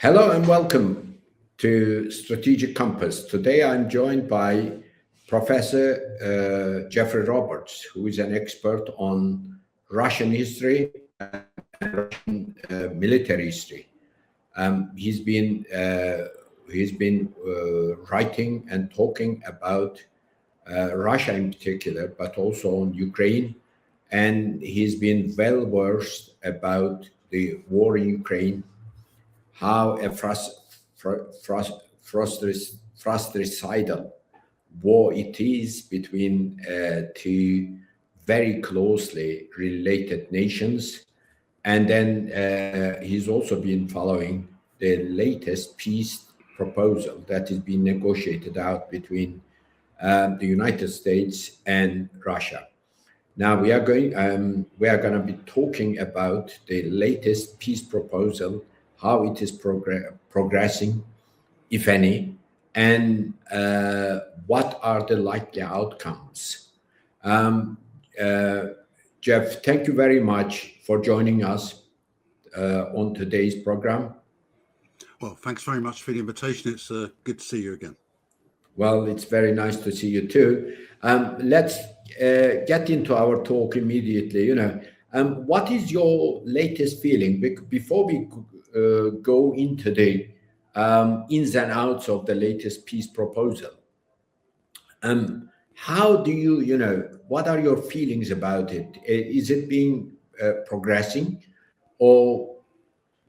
Hello and welcome to Strategic Compass. Today I'm joined by Professor Geoffrey Roberts, who is an expert on Russian history and Russian military history. He's been writing and talking about Russia in particular, but also on Ukraine, and he's been well versed about the war in Ukraine, how a fratricidal war it is between two very closely related nations. And then he's also been following the latest peace proposal that is being negotiated out between the United States and Russia. Now we are going to be talking about the latest peace proposal, how it is progressing, if any, and what are the likely outcomes. Jeff, thank you very much for joining us on today's program. Well, thanks very much for the invitation. It's good to see you again. Well, it's very nice to see you too. Let's get into our talk immediately. What is your latest feeling before we go into the ins and outs of the latest peace proposal? How do you, what are your feelings about it? Is it being progressing, or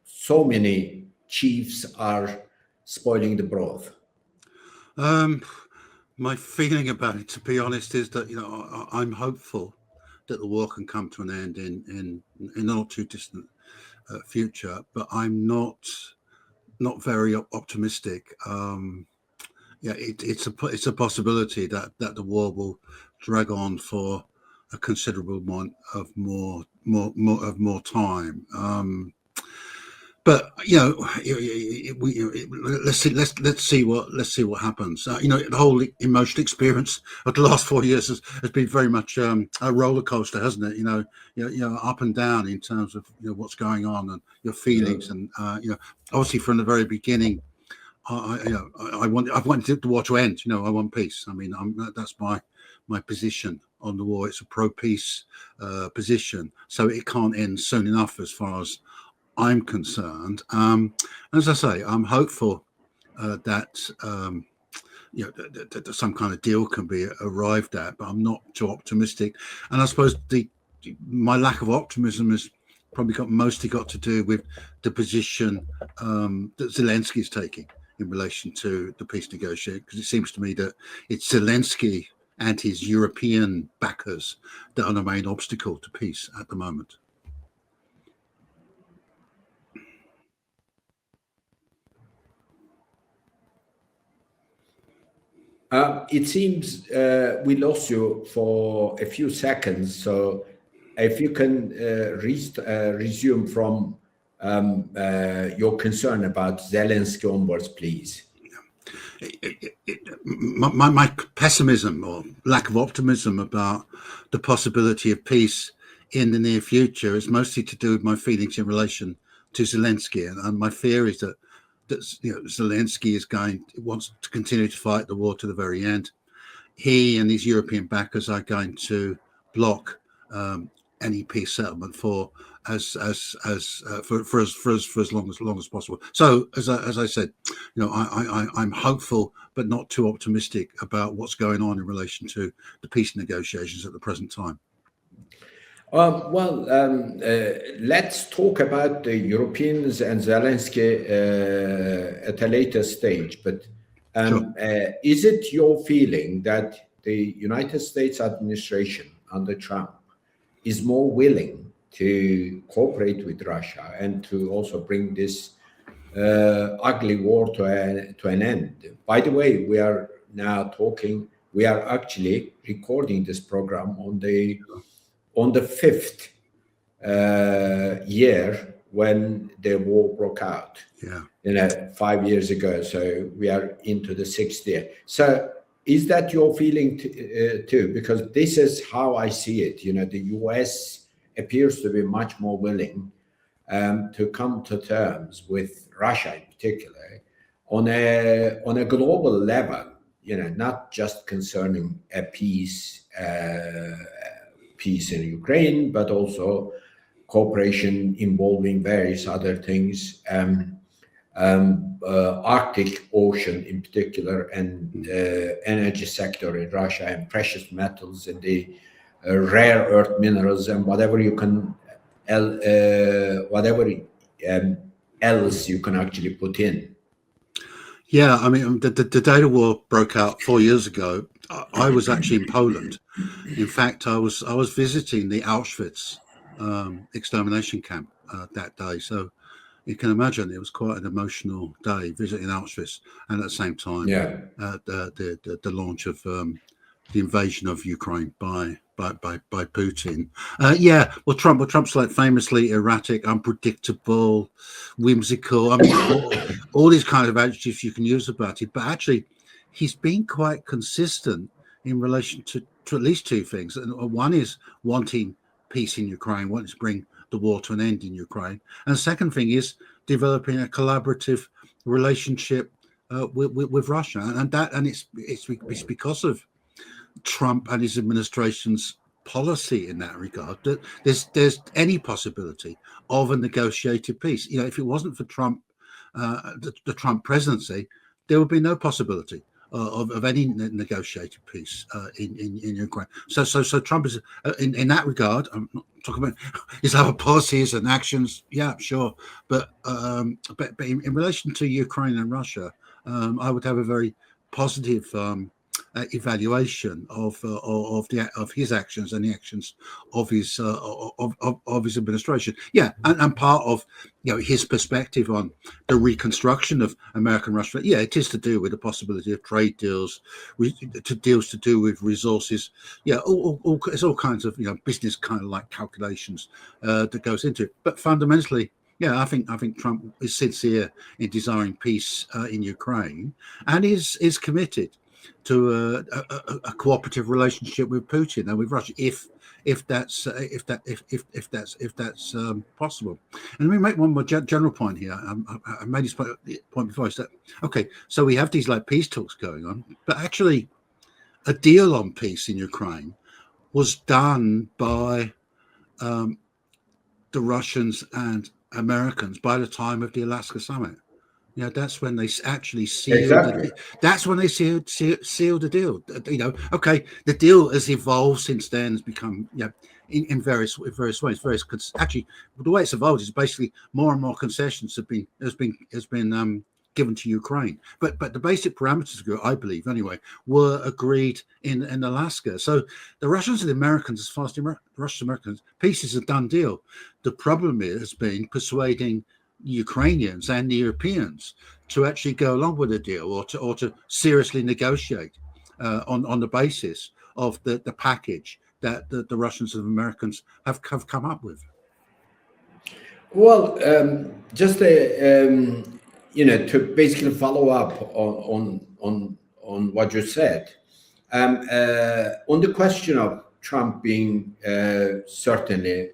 so many chiefs are spoiling the broth? My feeling about it, to be honest, is that I'm hopeful that the war can come to an end in not too distant future, but I'm not very optimistic. It's a possibility that the war will drag on for a considerable amount of more time. But let's see what happens. The whole emotional experience of the last 4 years has been very much a roller coaster, hasn't it? Up and down in terms of what's going on and your feelings, and obviously from the very beginning, I wanted the war to end. I want peace. I mean, that's my position on the war. It's a pro-peace position, so it can't end soon enough, as far as I'm concerned. As I say, I'm hopeful that that some kind of deal can be arrived at, but I'm not too optimistic. And I suppose my lack of optimism has probably mostly got to do with the position that Zelensky is taking in relation to the peace negotiation, because it seems to me that it's Zelensky and his European backers that are the main obstacle to peace at the moment. It seems we lost you for a few seconds, so if you can resume from your concern about Zelensky onwards, please. My pessimism or lack of optimism about the possibility of peace in the near future is mostly to do with my feelings in relation to Zelensky, and my fear is that Zelensky wants to continue to fight the war to the very end. He and his European backers are going to block any peace settlement for as long as possible. So as I said, I'm hopeful but not too optimistic about what's going on in relation to the peace negotiations at the present time. Let's talk about the Europeans and Zelensky at a later stage. But Sure. Is it your feeling that the United States administration under Trump is more willing to cooperate with Russia and to also bring this ugly war to an end? By the way, we are actually recording this program on the fifth year when the war broke out. 5 years ago. So we are into the sixth year. So is that your feeling too? Because this is how I see it. The US appears to be much more willing to come to terms with Russia in particular, on a global level, not just concerning a peace in Ukraine, but also cooperation involving various other things, Arctic Ocean in particular, and energy sector in Russia, and precious metals and the rare earth minerals, and whatever you can, else you can actually put in. Yeah, I mean, the day the war broke out 4 years ago, I was actually in Poland. In fact, I was visiting the Auschwitz extermination camp that day. So you can imagine it was quite an emotional day visiting Auschwitz, and at the same time, the launch of the invasion of Ukraine by Putin. Well, Trump's like famously erratic, unpredictable, whimsical. I mean, all these kind of adjectives you can use about it. But actually, he's been quite consistent in relation to at least two things. And one is wanting peace in Ukraine, wanting to bring the war to an end in Ukraine. And the second thing is developing a collaborative relationship with Russia. And it's because of Trump and his administration's policy in that regard that there's any possibility of a negotiated peace. If it wasn't for Trump, the Trump presidency, there would be no possibility of any negotiated peace in Ukraine. So Trump is in that regard. I'm not talking about his other policies and actions. Yeah, sure, but in relation to Ukraine and Russia, I would have a very positive evaluation of his actions and the actions of his administration. Yeah, and part of his perspective on the reconstruction of American Russia. Yeah, it is to do with the possibility of trade deals, deals to do with resources. Yeah, it's all kinds of business kind of like calculations that goes into it. But fundamentally, yeah, I think Trump is sincere in desiring peace in Ukraine, and is committed to a cooperative relationship with Putin and with Russia, if that's possible. And let me make one more general point here. I made this point before. Is that okay? So we have these like peace talks going on, but actually, a deal on peace in Ukraine was done by the Russians and Americans by the time of the Alaska summit. That's when they actually sealed. Exactly. That's when they sealed the deal. Okay, the deal has evolved since then. Has become in various ways. Actually, the way it's evolved is basically more and more concessions has been given to Ukraine. But the basic parameters, I believe anyway, were agreed in Alaska. So the Russians and the Americans, as far as the Russians and Americans, peace is a done deal. The problem has been persuading Ukrainians and the Europeans to actually go along with the deal, or to seriously negotiate on the basis of the package that the Russians and Americans have come up with. Well, just to basically follow up on what you said, on the question of Trump being certainly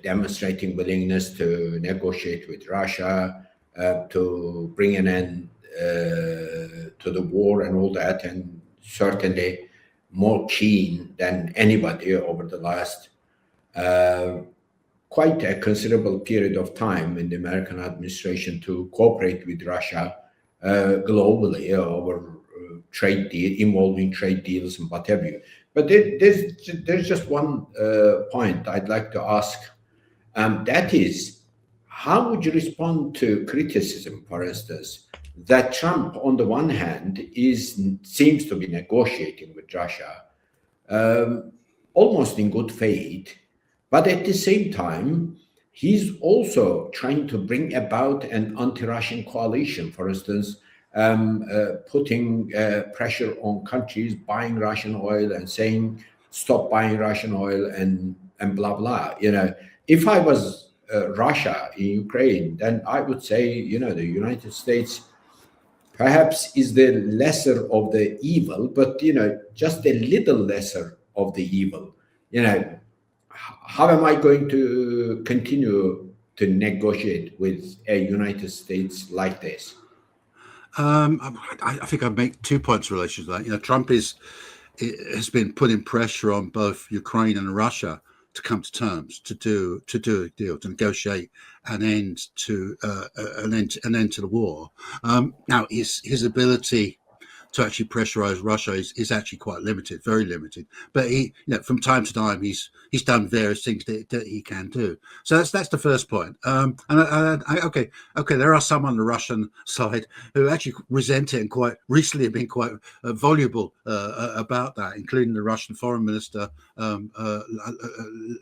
demonstrating willingness to negotiate with Russia, to bring an end to the war and all that, and certainly more keen than anybody over the last quite a considerable period of time in the American administration to cooperate with Russia globally over involving trade deals and what have you. But there's just one point I'd like to ask. That is, how would you respond to criticism, for instance, that Trump, on the one hand, seems to be negotiating with Russia almost in good faith, but at the same time, he's also trying to bring about an anti-Russian coalition, for instance, putting pressure on countries buying Russian oil and saying stop buying Russian oil and blah blah. If I was Russia in Ukraine, then I would say the United States perhaps is the lesser of the evil, but just a little lesser of the evil. How am I going to continue to negotiate with a United States like this? I think I'd make 2 points in relation to that. Trump has been putting pressure on both Ukraine and Russia to come to terms, to do a deal, to negotiate an end to the war. Now, his ability to actually pressurize Russia is actually quite limited, very limited. But from time to time, he's done various things that he can do. So that's the first point. Okay, there are some on the Russian side who actually resent it and quite recently have been quite voluble about that, including the Russian Foreign Minister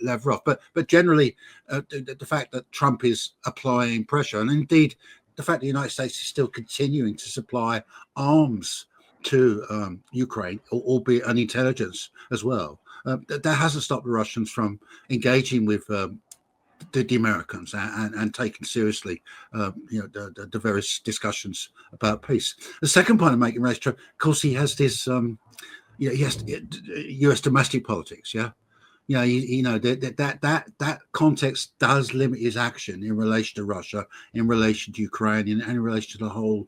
Lavrov. But generally, the fact that Trump is applying pressure, and indeed the fact the United States is still continuing to supply arms to Ukraine, albeit an intelligence as well, that hasn't stopped the Russians from engaging with the Americans and taking seriously the various discussions about peace. The second point I'm making, of course, he has this he has U.S. domestic politics, that context does limit his action in relation to Russia, in relation to Ukraine, and in relation to the whole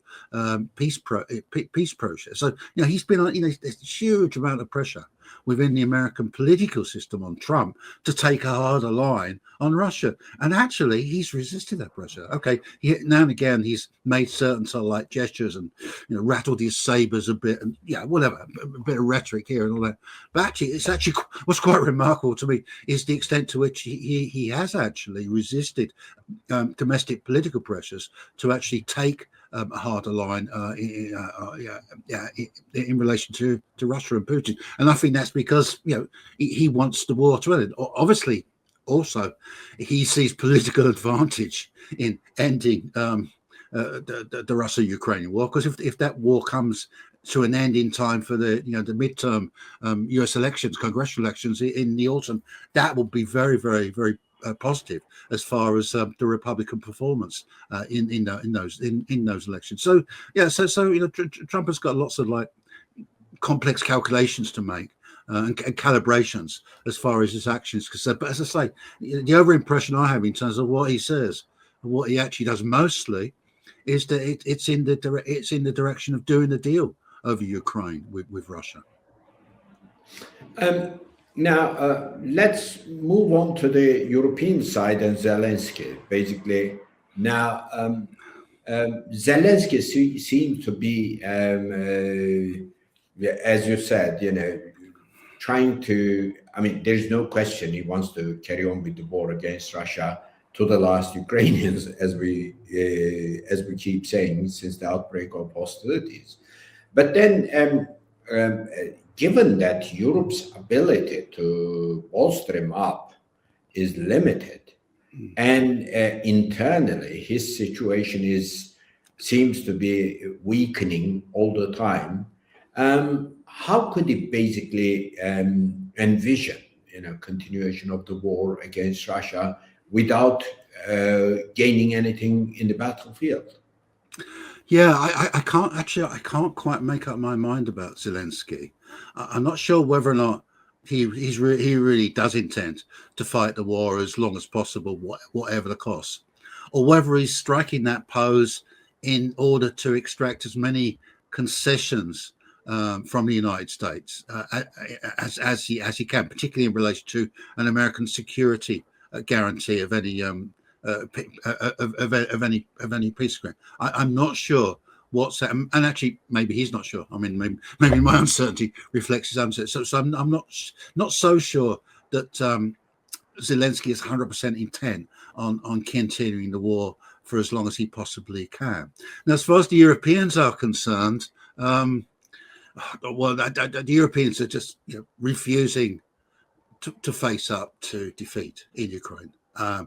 peace process. So he's been on a huge amount of pressure within the American political system on Trump to take a harder line on Russia, and actually he's resisted that pressure. Okay, now and again he's made certain sort of like gestures and rattled his sabers a bit and whatever, a bit of rhetoric here and all that. But actually, what's quite remarkable to me is the extent to which he has actually resisted domestic political pressures to actually take a harder line in relation to Russia and Putin. And I think that's because he wants the war to end. Obviously, also he sees political advantage in ending the Russia-Ukrainian war, because if that war comes to an end in time for the the midterm U.S. elections, congressional elections in the autumn, that will be very, very, very positive as far as the Republican performance in those elections. So Trump has got lots of complex calculations to make and calibrations as far as his actions concerned. But as I say, the over impression I have in terms of what he says, what he actually does mostly, is that it's in the direction of doing the deal over Ukraine with Russia. Now, let's move on to the European side and Zelensky. Basically, now Zelensky seems to be, as you said, trying to. I mean, there's no question he wants to carry on with the war against Russia to the last Ukrainians, as we keep saying since the outbreak of hostilities. But then, given that Europe's ability to bolster him up is limited, and internally his situation seems to be weakening all the time, how could he basically envision continuation of the war against Russia without gaining anything in the battlefield? Yeah, I can't quite make up my mind about Zelensky. I'm not sure whether or not he really does intend to fight the war as long as possible, whatever the cost, or whether he's striking that pose in order to extract as many concessions from the United States as he can, particularly in relation to an American security guarantee of any of any peace agreement. I'm not sure what's that, and actually maybe he's not sure. I mean, maybe my uncertainty reflects his uncertainty. So I'm not so sure that Zelensky is 100% intent on continuing the war for as long as he possibly can. Now, as far as the Europeans are concerned, the Europeans are just refusing to face up to defeat in Ukraine. They're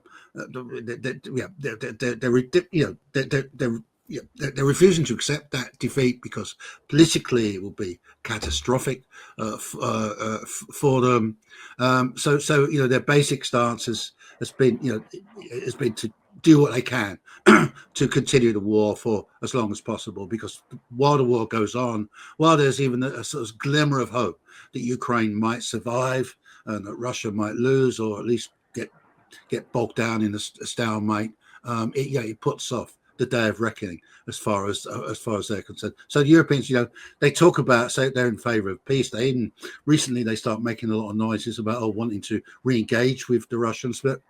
refusing to accept that defeat because politically it will be catastrophic for them. So their basic stance has been to do what they can to continue the war for as long as possible, because while the war goes on, while there's even a sort of glimmer of hope that Ukraine might survive and that Russia might lose or at least get get bogged down in a stalemate, it puts off the day of reckoning as far as they're concerned. So the Europeans, they talk about, say they're in favour of peace. Recently they start making a lot of noises about wanting to re-engage with the Russians, but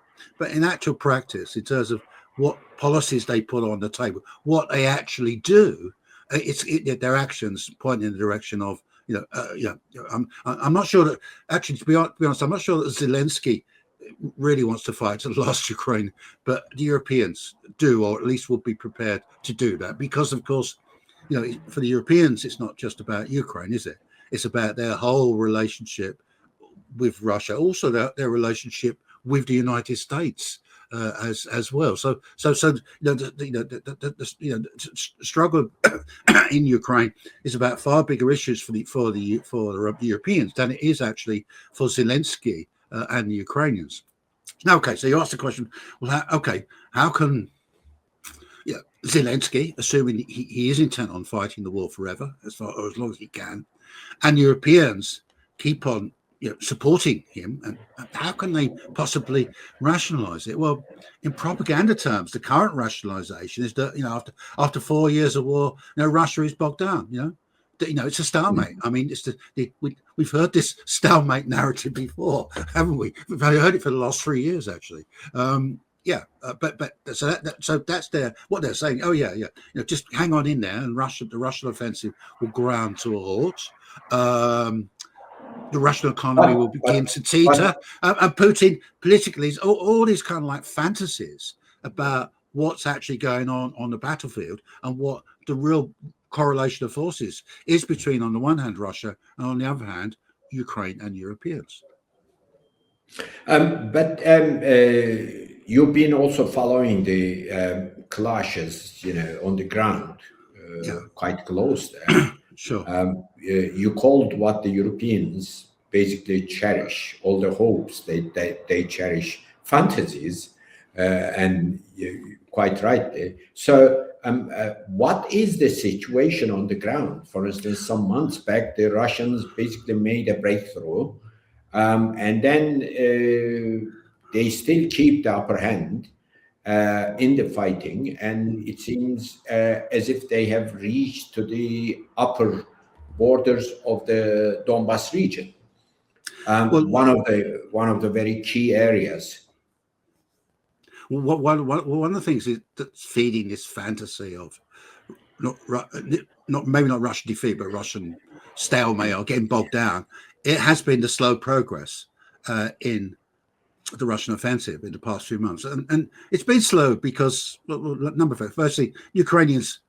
in actual practice, in terms of what policies they put on the table, what they actually do, their actions point in the direction of, I'm not sure that, actually, to be honest, I'm not sure that Zelensky really wants to fight to the last Ukraine, but the Europeans do, or at least will be prepared to do that, because, of course, for the Europeans, it's not just about Ukraine, is it? It's about their whole relationship with Russia, also their relationship with the United States as well. So the struggle in Ukraine is about far bigger issues for the Europeans than it is actually for Zelensky and the Ukrainians. Now, okay, so you asked the question, well, how can Zelensky, assuming he is intent on fighting the war forever, as long as he can, and Europeans keep on supporting him, and how can they possibly rationalize it? Well, in propaganda terms, the current rationalization is that after 4 years of war, Russia is bogged down. It's a stalemate. I mean, we've heard this stalemate narrative before, haven't we? We've heard it for the last 3 years, actually. So that's what they're saying. Oh yeah, just hang on in there, and the Russian offensive will ground to a halt. The Russian economy will begin to teeter, and Putin politically is all these kind of like fantasies about what's actually going on the battlefield, and what the real correlation of forces is between, on the one hand, Russia, and on the other hand, Ukraine and Europeans. You've been also following the clashes, on the ground, quite close there. Sure. You called what the Europeans basically cherish, all the hopes they cherish, fantasies, and quite rightly. So what is the situation on the ground? For instance, some months back, the Russians basically made a breakthrough, and then they still keep the upper hand in the fighting, and it seems as if they have reached to the upper borders of the Donbass region, one of the very key areas. One of the things that's feeding this fantasy of maybe not Russian defeat, but Russian stalemate or getting bogged down, it has been the slow progress in the Russian offensive in the past few months, and it's been slow because a number of things. Firstly, Ukrainians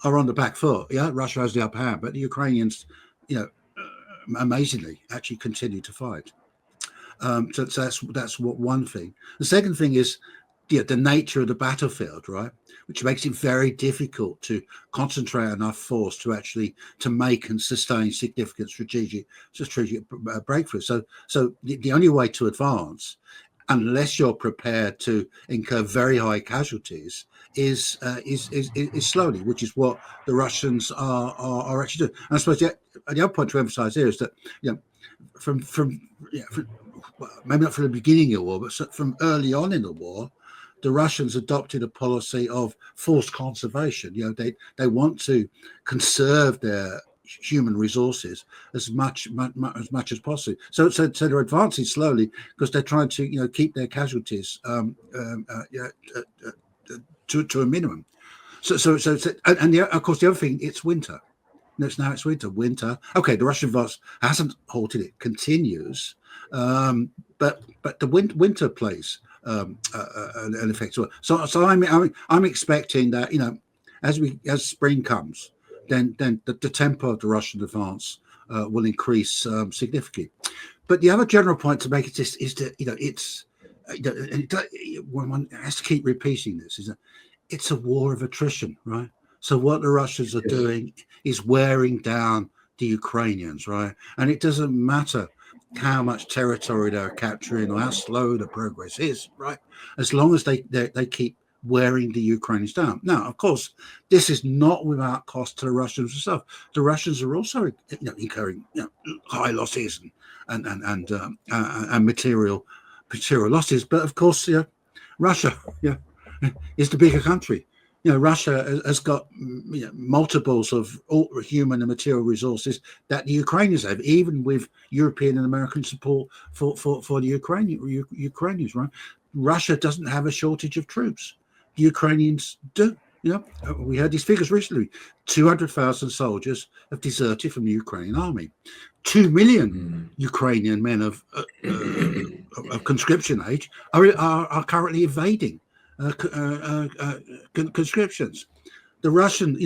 are on the back foot. Russia has the upper hand, but the Ukrainians, amazingly, actually continue to fight. So that's one thing. The second thing is the nature of the battlefield, right, which makes it very difficult to concentrate enough force to make and sustain significant strategic breakthroughs. So the only way to advance, unless you're prepared to incur very high casualties, is slowly, which is what the Russians are actually doing. And I suppose the other point to emphasize here is that from maybe not from the beginning of the war, but from early on in the war, the Russians adopted a policy of forced conservation. They want to conserve their human resources as much as possible. So they're advancing slowly because they're trying to keep their casualties to a minimum. And of course the other thing, it's winter. It's winter. Okay, the Russian advance hasn't halted; it continues, but the winter plays an effect. So I'm expecting that as spring comes, then the tempo of the Russian advance will increase significantly. But the other general point to make is that one has to keep repeating this, is that it's a war of attrition, right? So what the Russians are doing is wearing down the Ukrainians, right? And it doesn't matter how much territory they're capturing or how slow the progress is, right? As long as they keep wearing the Ukrainians down. Now, of course, this is not without cost to the Russians themselves. The Russians are also incurring high losses and material material losses. But of course, Russia, is the bigger country. Russia has got multiples of all human and material resources that the Ukrainians have, even with European and American support for the Ukrainians. Right? Russia doesn't have a shortage of troops. The Ukrainians do. We heard these figures recently. 200,000 soldiers have deserted from the Ukrainian army. 2 million Ukrainian men of conscription age are currently evading conscriptions. The Russian,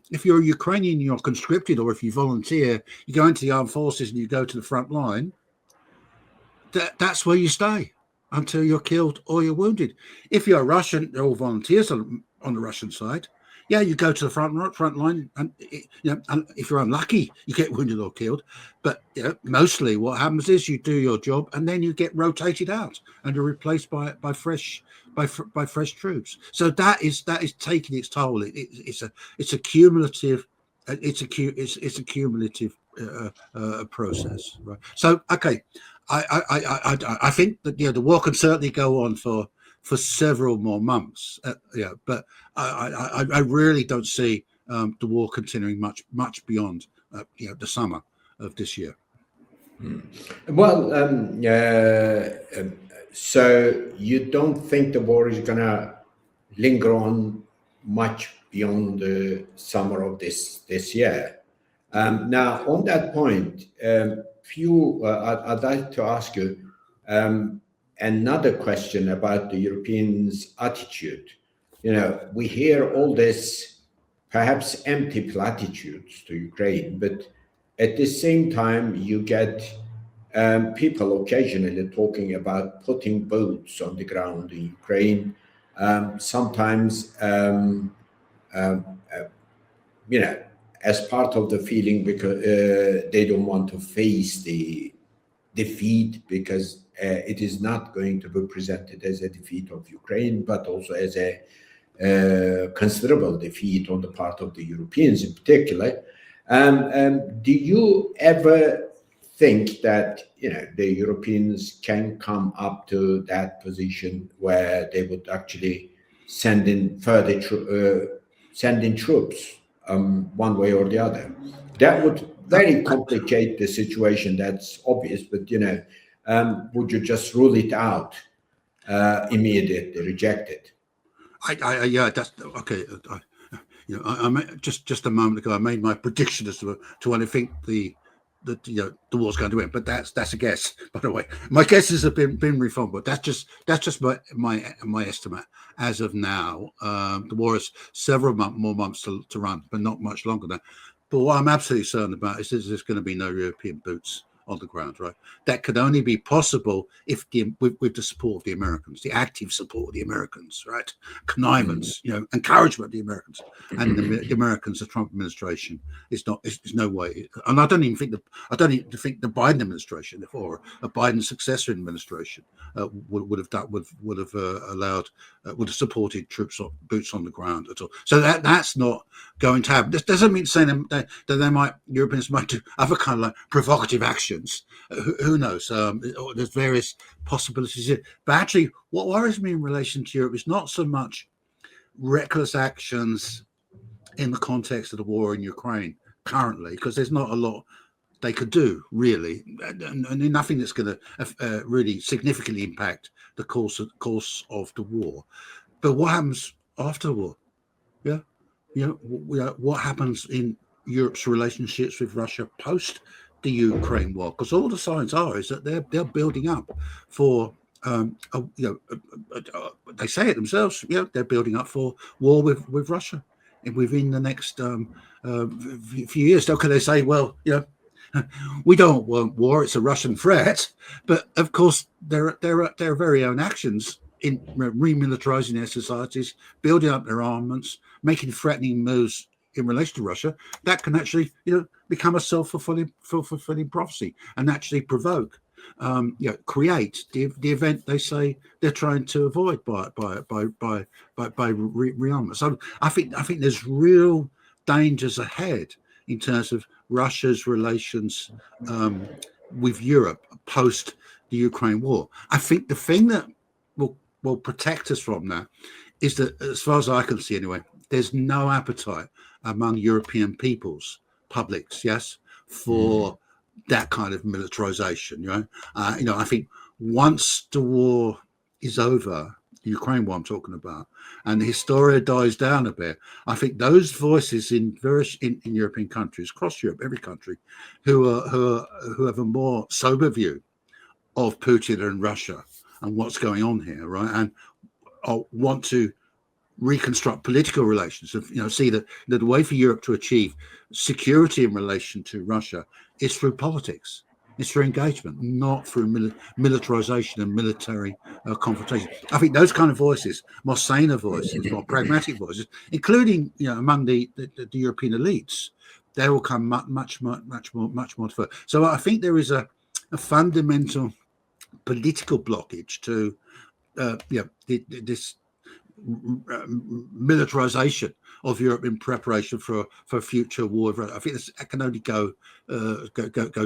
if you're a Ukrainian, you're conscripted, or if you volunteer, you go into the armed forces and you go to the front line. That's where you stay until you're killed or you're wounded. If you're Russian, they're all volunteers on the Russian side. Yeah, you go to the front line, and and if you're unlucky, you get wounded or killed. But mostly what happens is you do your job, and then you get rotated out and are replaced by fresh troops. So that is taking its toll. It's a cumulative process. Right. So okay, I think that the war can certainly go on for several more months. But I really don't see the war continuing much beyond the summer of this year. Well, so you don't think the war is gonna linger on much beyond the summer of this year? Now, on that point, I'd like to ask you another question about the Europeans' attitude. We hear all this perhaps empty platitudes to Ukraine, but at the same time, you get people occasionally talking about putting boots on the ground in Ukraine. Sometimes, as part of the feeling, because they don't want to face the defeat, because it is not going to be presented as a defeat of Ukraine, but also as a considerable defeat on the part of the Europeans in particular. Do you ever think that the Europeans can come up to that position where they would actually send in further troops one way or the other? That would very complicate the situation. That's obvious, but would you just rule it out immediately, reject it? That's okay. I just a moment ago I made my prediction as to when I think the war's going to end, but that's a guess, by the way. My guesses have been reformed, but that's just my estimate as of now. The war has several more months to run, but not much longer than that. But what I'm absolutely certain about is there's going to be no European boots on the ground, right? That could only be possible if with the support of the Americans, the active support of the Americans, right? Connivance, encouragement of the Americans, and the Americans, the Trump administration is no way. And I don't even think the Biden administration, or a Biden successor administration, would have supported boots on the ground at all. So that's not going to happen. This doesn't mean saying that Europeans might do other kind of like provocative actions. Who knows? There's various possibilities here. But actually, what worries me in relation to Europe is not so much reckless actions in the context of the war in Ukraine currently, because there's not a lot they could do, really, and nothing that's going to really significantly impact the course of the war. But what happens after the war? What happens in Europe's relationships with Russia post the Ukraine war? Because all the signs is that they're building up for they say it themselves. They're building up for war with Russia within the next few years. So can they say, well, we don't want war, it's a Russian threat? But of course, their very own actions in remilitarizing their societies, building up their armaments, making threatening moves in relation to Russia, that can actually, become a self-fulfilling prophecy and actually provoke, create the event they say they're trying to avoid by rearmament. So I think there's real dangers ahead in terms of Russia's relations with Europe post the Ukraine war. I think the thing that will protect us from that is that, as far as I can see anyway, there's no appetite among European publics, yes, for that kind of militarization. I think once the war is over, the Ukraine war I'm talking about, and the hysteria dies down a bit, I think those voices in European countries, across Europe, every country, who have a more sober view of Putin and Russia and what's going on here, right, and want to reconstruct political relations, see that the way for Europe to achieve security in relation to Russia is through politics. It's through engagement, not through militarization and military confrontation. I think those kind of voices, more saner voices, more pragmatic voices, including among the European elites, they will come much more to fore. So I think there is a fundamental political blockage to this militarization of Europe in preparation for a future war. I think that can only go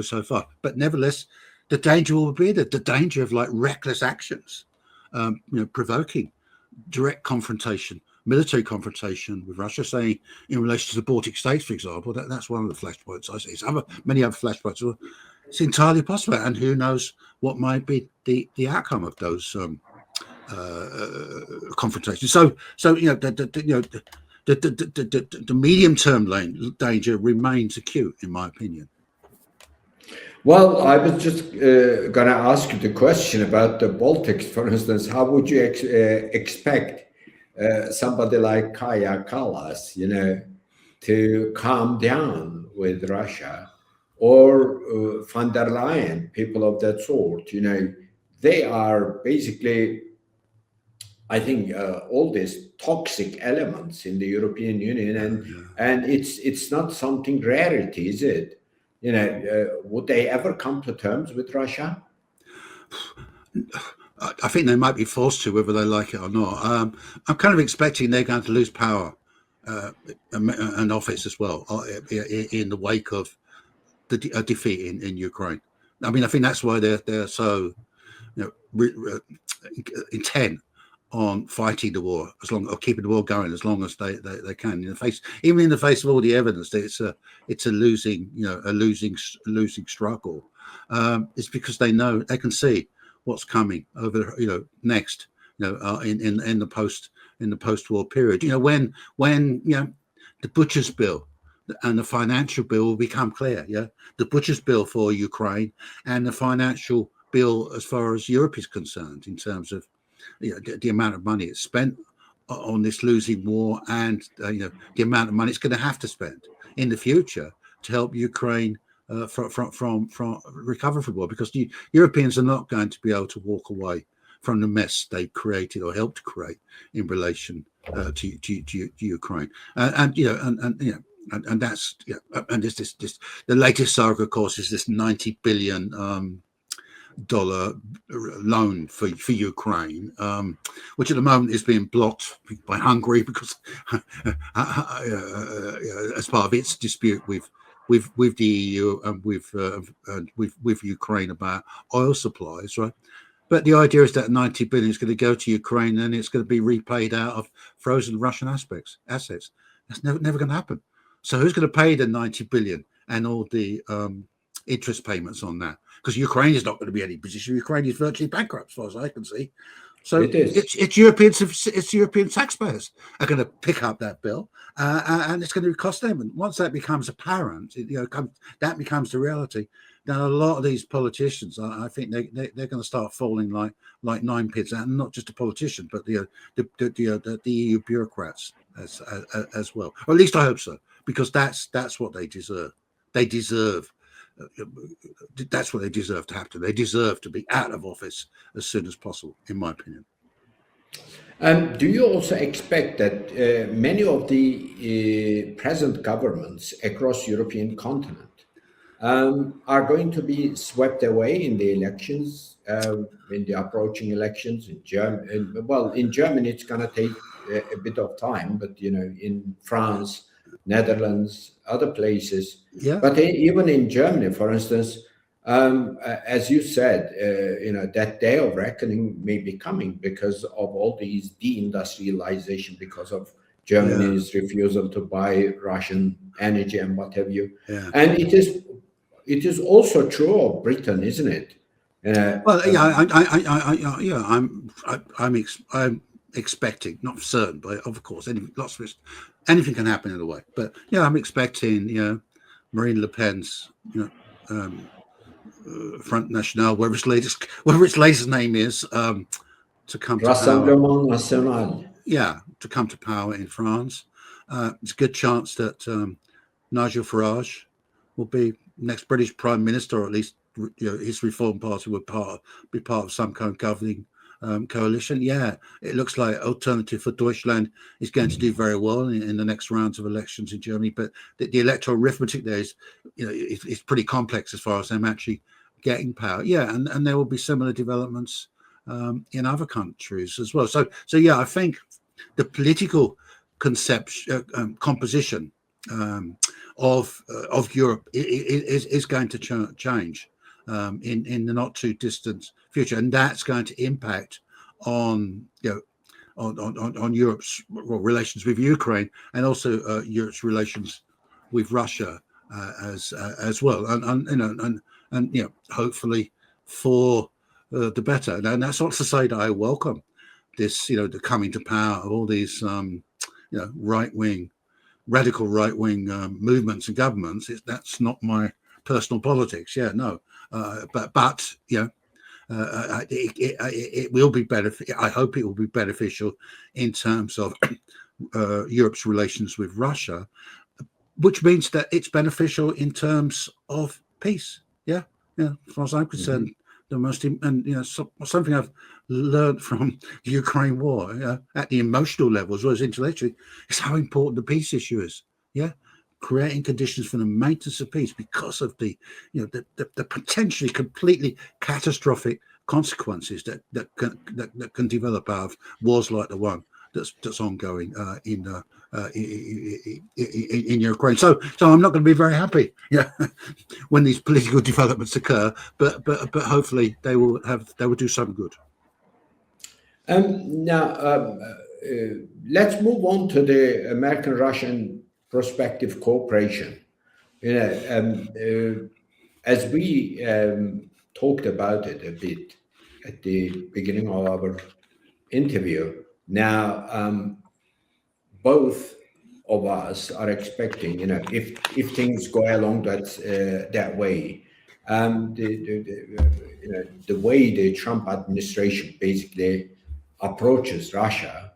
so far. But nevertheless, the danger will be the danger of reckless actions, provoking direct confrontation, military confrontation with Russia, say in relation to the Baltic states, for example. That's one of the flashpoints I see. Many other flashpoints. It's entirely possible, and who knows what might be the outcome of those confrontations. So the medium-term danger remains acute, in my opinion. Well, I was just going to ask you the question about the Baltics, for instance. How would you expect somebody like Kaja Kallas, to calm down with Russia, or von der Leyen, people of that sort? They are basically, I think, all these toxic elements in the European Union, and it's not something rarity, is it? Would they ever come to terms with Russia? I think they might be forced to, whether they like it or not. I'm kind of expecting they're going to lose power and office as well in the wake of the defeat in Ukraine. I mean, I think that's why they're so intent on fighting the war or keeping the war going as long as they can. Even in the face of all the evidence that it's a losing struggle. It's because they know, they can see what's coming over next. In the post-war period. When the butcher's bill and the financial bill will become clear. The butcher's bill for Ukraine and the financial bill as far as Europe is concerned, in terms of the amount of money it's spent on this losing war, and the amount of money it's going to have to spend in the future to help Ukraine from recover from war, because the Europeans are not going to be able to walk away from the mess they created or helped to create in relation to Ukraine, and that's and this the latest saga, of course, is this $90 billion loan for Ukraine, which at the moment is being blocked by Hungary because as part of its dispute with the EU and with Ukraine about oil supplies, right? But the idea is that 90 billion is going to go to Ukraine and it's going to be repaid out of frozen Russian assets. That's never going to happen. So who's going to pay the 90 billion and all the interest payments on that? Because Ukraine is not going to be in any position. Ukraine is virtually bankrupt, as far as I can see. So it's European taxpayers are going to pick up that bill, and it's going to cost them. And once that becomes apparent, that becomes the reality. Now, a lot of these politicians, I think they're going to start falling like nine pins, and not just the politicians, but the EU bureaucrats as well. Or at least I hope so, because that's what they deserve. That's what they deserve to happen. They deserve to be out of office as soon as possible, in my opinion. Do you also expect that many of the present governments across European continent are going to be swept away in the elections, in the approaching elections in Germany? Well, in Germany, it's going to take a bit of time, but in France, Netherlands, other places. Yeah. But even in Germany, for instance, as you said, that day of reckoning may be coming because of all these deindustrialization, because of Germany's refusal to buy Russian energy and what have you. Yeah. And it is also true of Britain, isn't it? I'm expecting, not certain, but of course, anything can happen in a way. But I'm expecting, Marine Le Pen's, Front National, whatever its latest name is, to come to power. Rassemblement National. Yeah, to come to power in France. It's a good chance that Nigel Farage will be next British Prime Minister, or at least his Reform Party would be part of some kind of governing coalition. Yeah, it looks like Alternative for Deutschland is going to do very well in the next rounds of elections in Germany. But the electoral arithmetic there is, it's pretty complex as far as them actually getting power. Yeah, and there will be similar developments in other countries as well. So I think the political composition of Europe is going to change in the not too distant future, and that's going to impact on Europe's relations with Ukraine, and also Europe's relations with Russia as well, and hopefully for the better. And that's not to say that I welcome this, the coming to power of all these radical right-wing movements and governments. That's not my personal politics. Yeah, no. But it will be I hope it will be beneficial in terms of Europe's relations with Russia, which means that it's beneficial in terms of peace. Yeah. As far as I'm concerned, the most, and something I've learned from the Ukraine war at the emotional level as well as intellectually is how important the peace issue is. Yeah. Creating conditions for the maintenance of peace because of the potentially completely catastrophic consequences that can develop out of wars like the one that's ongoing in Ukraine. So I'm not going to be very happy, when these political developments occur. But hopefully they will do some good. Now let's move on to the American-Russian prospective cooperation. As we talked about it a bit at the beginning of our interview, now both of us are expecting, if things go along that way, the way the Trump administration basically approaches Russia,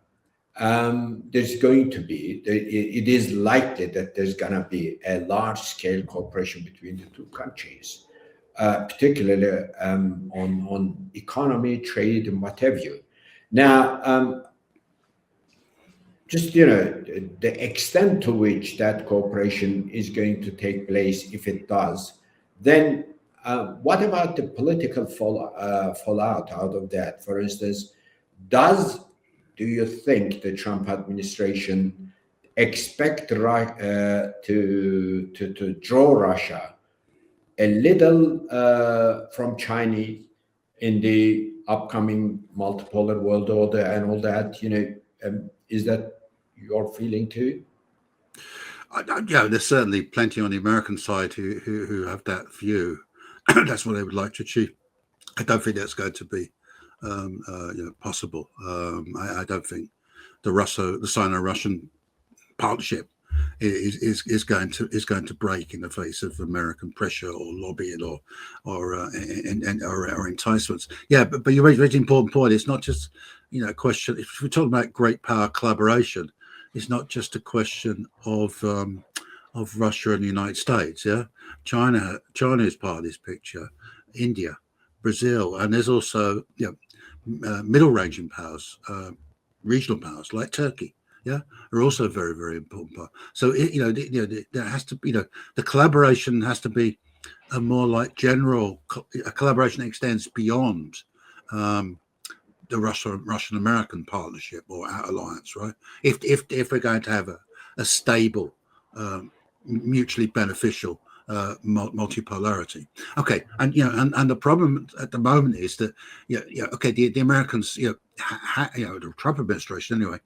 there's going to be, it is likely that there's going to be a large-scale cooperation between the two countries, particularly on economy, trade, and what have you. Now, just, the extent to which that cooperation is going to take place, if it does, then what about the political fallout out of that? For instance, do you think the Trump administration expect to draw Russia a little from China in the upcoming multipolar world order and all that? Is that your feeling too? There's certainly plenty on the American side who have that view. That's what they would like to achieve. I don't think that's going to be possible. I don't think the Sino-Russian partnership is going to break in the face of American pressure or lobbying or enticements. Yeah, but you raised an important point. It's not just a question. If we're talking about great power collaboration, it's not just a question of Russia and the United States. Yeah, China is part of this picture. India, Brazil, and there's also middle-ranging powers, regional powers like Turkey, are also very, very important part. So there has to be, the collaboration has to be a more like general collaboration that extends beyond the Russian-American partnership or alliance, right? If we're going to have a stable, mutually beneficial multipolarity. Okay, and and the problem at the moment is that okay, the Americans, the Trump administration anyway,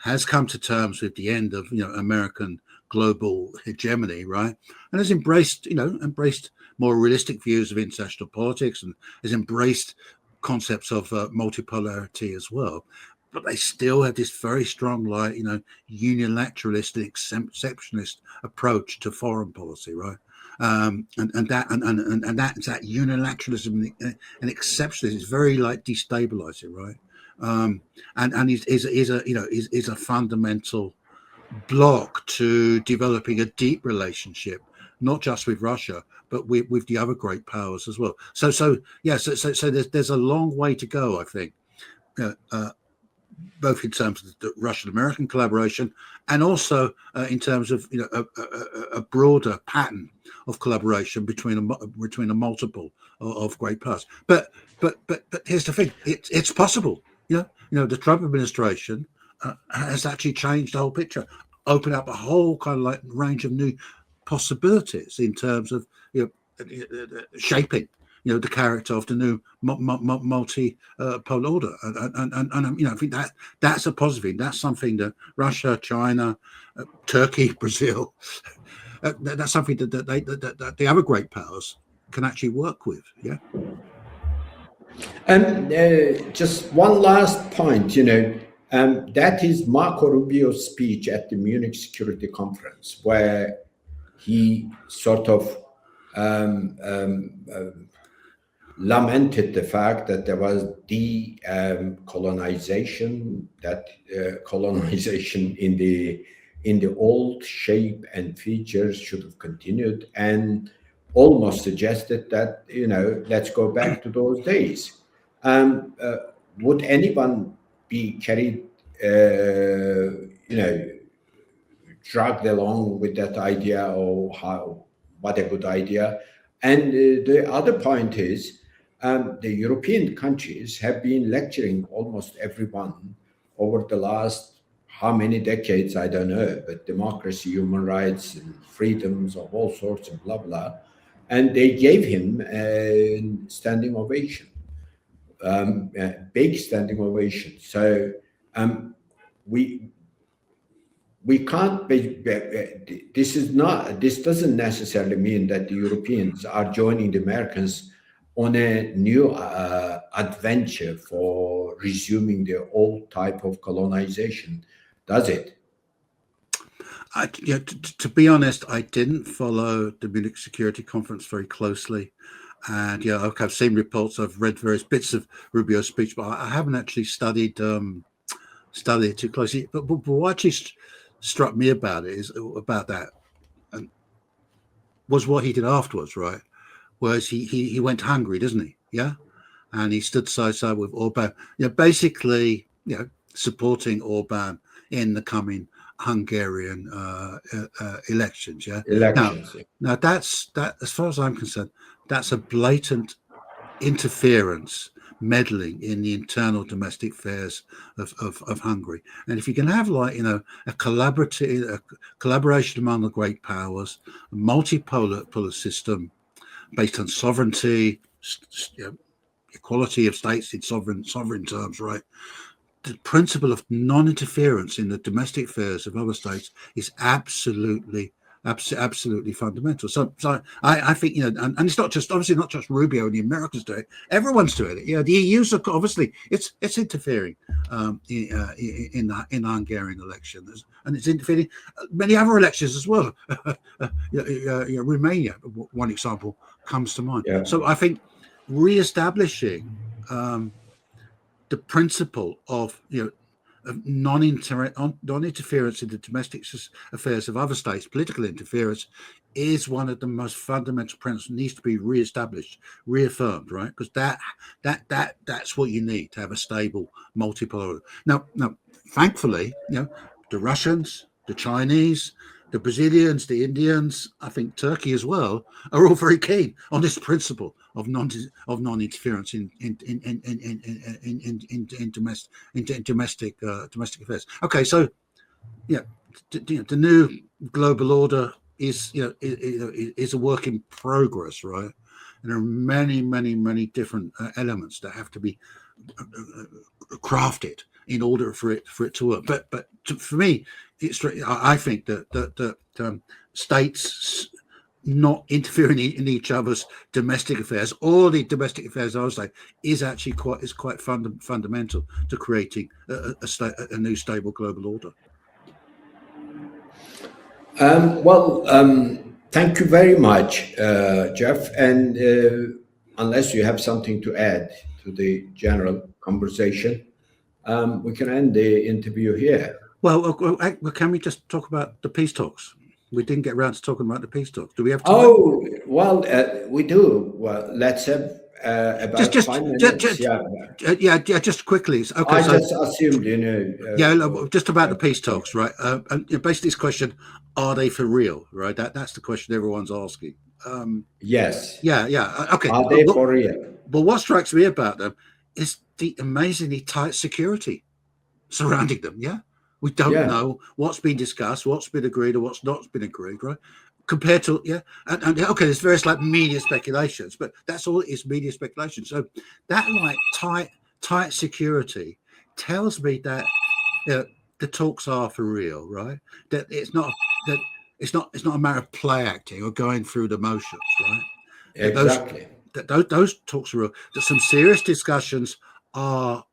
has come to terms with the end of American global hegemony, right, and has embraced more realistic views of international politics, and has embraced concepts of multipolarity as well. But they still have this very strong, unilateralist, exceptionalist approach to foreign policy, right? And that unilateralism and exceptionalism is very destabilizing, right? And is a fundamental block to developing a deep relationship, not just with Russia, but with the other great powers as well. So there's a long way to go, I think. Both in terms of the Russian-American collaboration, and also in terms of a broader pattern of collaboration between a multiple of great powers. But here's the thing: it's possible. The Trump administration has actually changed the whole picture, opened up a whole kind of range of new possibilities in terms of shaping the character of the new multi-polar order, and I think that's a positive thing. That's something that Russia, China, Turkey, Brazil, that's something that the other great powers can actually work with. Yeah. Just one last point, that is Marco Rubio's speech at the Munich Security Conference, where he sort of lamented the fact that there was colonization, that colonization in the old shape and features should have continued, and almost suggested that let's go back to those days. Would anyone be carried dragged along with that idea, or what a good idea? And the other point is, the European countries have been lecturing almost everyone over the last how many decades, I don't know, but democracy, human rights, and freedoms of all sorts and blah, blah. And they gave him a standing ovation, a big standing ovation. So we can't be, this doesn't necessarily mean that the Europeans are joining the Americans on a new adventure for resuming the old type of colonization, does it? To be honest, I didn't follow the Munich Security Conference very closely. And I've seen reports, I've read various bits of Rubio's speech, but I haven't actually studied it too closely. But what actually struck me about it is about that, and was what he did afterwards, right? Whereas he went to Hungary, doesn't he? Yeah, and he stood side by side with Orban. Basically, supporting Orban in the coming Hungarian elections. Yeah. Elections. Now that's as far as I'm concerned, that's a blatant interference, meddling in the internal domestic affairs of Hungary. And if you can have a collaboration among the great powers, a multipolar system based on sovereignty, equality of states in sovereign terms, right? The principle of non-interference in the domestic affairs of other states is absolutely fundamental. So I think and it's not just Rubio and the Americans do it. Everyone's doing it. The EU's obviously it's interfering in the Hungarian election, and it's interfering many other elections as well. Romania, one example comes to mind. Yeah. So I think re-establishing the principle of non-interference in the domestic affairs of other states, political interference, is one of the most fundamental principles that needs to be re-established, reaffirmed, right? Because that's what you need to have a stable multipolar. Now, thankfully, the Russians, the Chinese, the Brazilians, the Indians, I think Turkey as well, are all very keen on this principle of non-interference in domestic affairs. Okay, so the new global order, is is a work in progress, right? And there are many different elements that have to be crafted in order for it to work. But for me, I think that states not interfering in each other's domestic affairs, or the domestic affairs, I would say, is actually quite fundamental to creating a new stable global order. Thank you very much, Jeff. And unless you have something to add to the general conversation, we can end the interview here. Well, can we just talk about the peace talks? We didn't get around to talking about the peace talks. Do we have time? Oh, well, we do. Well, let's have about 5 minutes. Just quickly. Okay, I just assumed, you know. Just about the peace talks, right? And basically this question, are they for real, right? That's the question everyone's asking. Yes. Yeah. Okay. Are they for real? But what strikes me about them is the amazingly tight security surrounding them, yeah? We don't know what's been discussed, what's been agreed, or what's not been agreed, right? Compared to, and okay, there's various like media speculations, but that's all it is, media speculation. So that like tight security tells me that the talks are for real, right? That it's not a matter of play acting or going through the motions, right? Exactly. Those talks are real. That some serious discussions are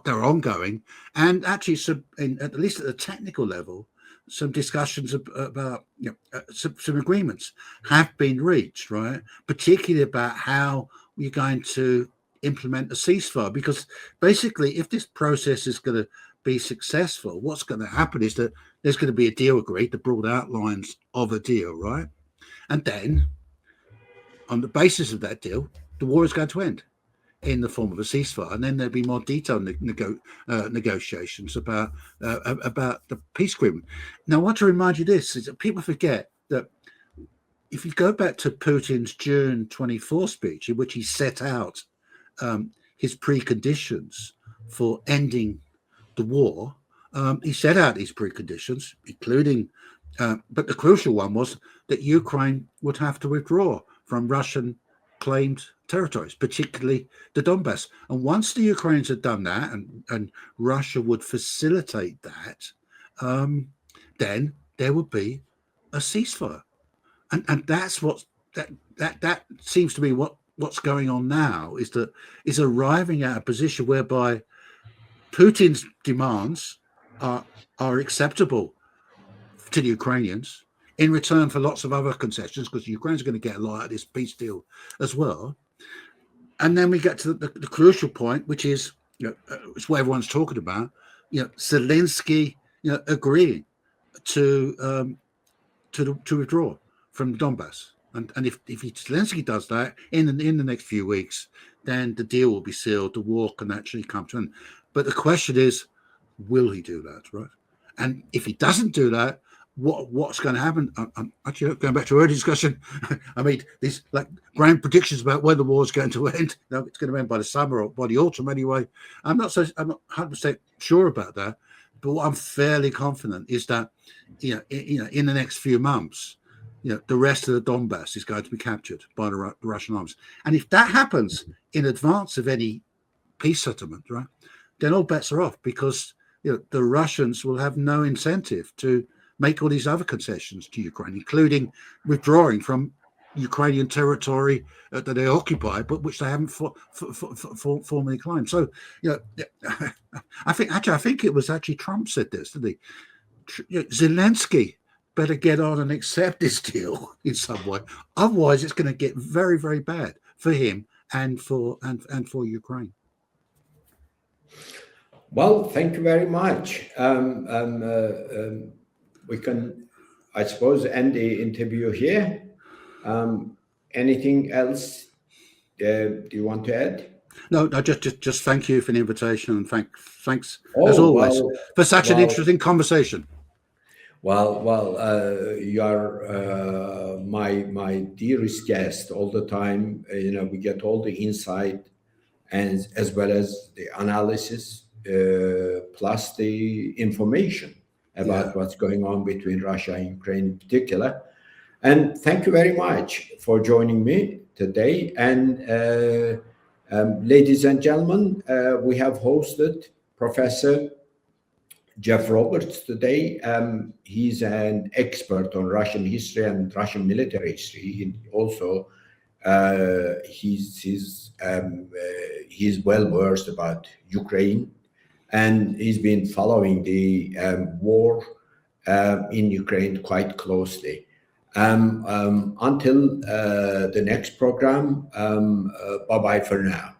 they're ongoing, and actually at least at the technical level, some discussions about some agreements have been reached, right? Particularly about how you're going to implement a ceasefire, because basically if this process is going to be successful, what's going to happen is that there's going to be a deal agreed, the broad outlines of a deal, right? And then on the basis of that deal, the war is going to end in the form of a ceasefire, and then there'll be more detailed negotiations about the peace agreement. Now, I want to remind you this, is that people forget that if you go back to Putin's June 24 speech, in which he set out his preconditions for ending the war, he set out these preconditions, including, but the crucial one was that Ukraine would have to withdraw from Russian claimed territories, particularly the Donbass. And once the Ukrainians had done that, and Russia would facilitate that, then there would be a ceasefire. And that's what that seems to be what's going on now, is arriving at a position whereby Putin's demands are acceptable to the Ukrainians in return for lots of other concessions, because Ukraine's going to get a lot out of this peace deal as well. And then we get to the crucial point, which is, it's what everyone's talking about, Zelensky, agreeing to withdraw from Donbass. And if Zelensky does that in the next few weeks, then the deal will be sealed. The war can actually come to an end. But the question is, will he do that, right? And if he doesn't do that, what's going to happen? I'm actually going back to our earlier discussion. I mean, these like grand predictions about when the war is going to end. It's going to end by the summer or by the autumn anyway. I'm not 100% sure about that, but what I'm fairly confident is that in the next few months, the rest of the Donbass is going to be captured by the Russian arms. And if that happens in advance of any peace settlement, right, then all bets are off, because the Russians will have no incentive to make all these other concessions to Ukraine, including withdrawing from Ukrainian territory that they occupy, but which they haven't formally claimed. So, I think it was actually Trump said this, didn't he? Zelensky better get on and accept this deal in some way. Otherwise, it's going to get very, very bad for him and for Ukraine. Well, thank you very much. We can, I suppose, end the interview here. Anything else do you want to add? No, just thank you for the invitation, and thanks as always for such an interesting conversation. Well, you are my dearest guest all the time. We get all the insight, and as well as the analysis, plus the information. about what's going on between Russia and Ukraine in particular. And thank you very much for joining me today. And ladies and gentlemen, we have hosted Professor Geoffrey Roberts today. He's an expert on Russian history and Russian military history. Also, he's well versed about Ukraine, and he's been following the war in Ukraine quite closely. Until the next program, bye-bye for now.